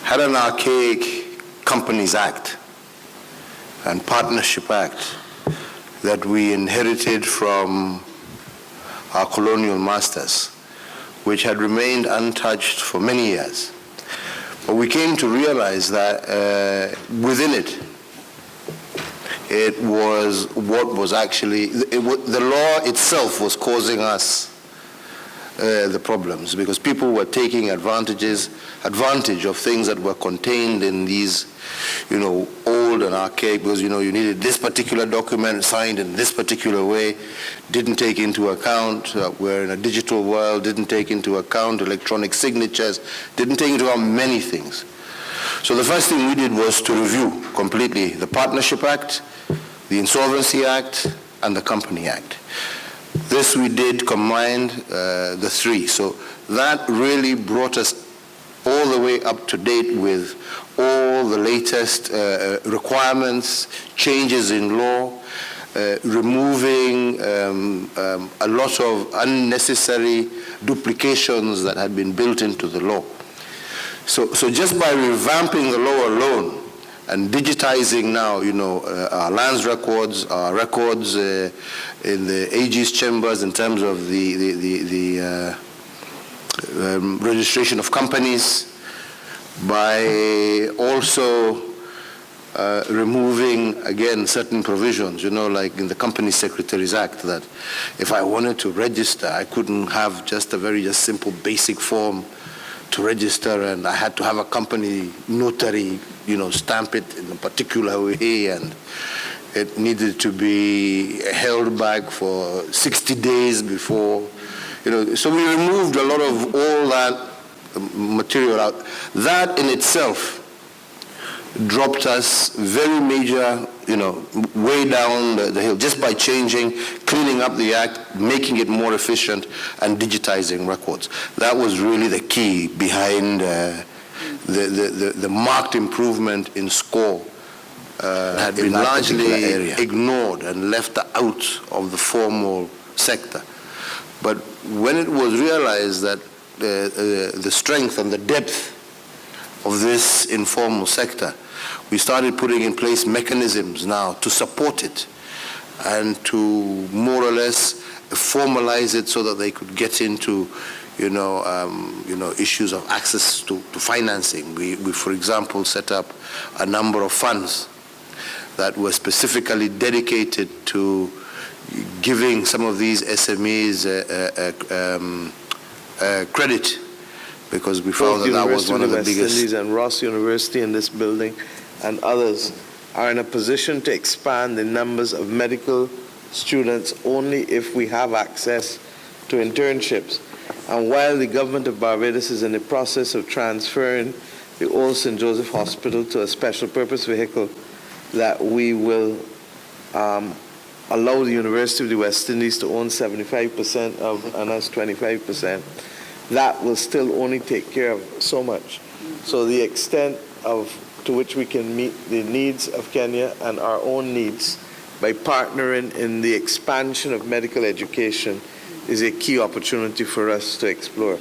had an archaic Companies Act and Partnership Act that we inherited from our colonial masters, which had remained untouched for many years. But we came to realize that within it, it was what was actually, the law itself was causing us the problems, because people were taking advantage of things that were contained in these, old and archaic, because, you needed this particular document signed in this particular way, didn't take into account we're in a digital world, didn't take into account electronic signatures, didn't take into account many things. So the first thing we did was to review completely the Partnership Act, the Insolvency Act, and the Company Act. This we did combined the three. So that really brought us all the way up to date with all the latest requirements, changes in law, removing a lot of unnecessary duplications that had been built into the law. So just by revamping the law alone and digitizing now, our lands records, our records in the AG's chambers in terms of the registration of companies, by also removing, again, certain provisions, like in the Company Secretaries Act, that if I wanted to register, I couldn't have just a very simple basic form to register, and I had to have a company notary, stamp it in a particular way, and it needed to be held back for 60 days before, So we removed a lot of all that material out. That in itself dropped us very major, way down the hill, just by cleaning up the act, making it more efficient, and digitizing records. That was really the key behind the marked improvement in score. Had been largely ignored and left out of the formal sector. But when it was realized that the strength and the depth of this informal sector, we started putting in place mechanisms now to support it and to more or less formalize it so that they could get into issues of access to financing. We, for example, set up a number of funds that were specifically dedicated to giving some of these SMEs credit, because we found that was one of the biggest. Indies and Ross University in this building and others are in a position to expand the numbers of medical students only if we have access to internships. And while the government of Barbados is in the process of transferring the old St. Joseph Hospital to a special purpose vehicle, that we will allow the University of the West Indies to own 75% of, and us 25%, that will still only take care of so much. So the extent to which we can meet the needs of Kenya and our own needs by partnering in the expansion of medical education is a key opportunity for us to explore.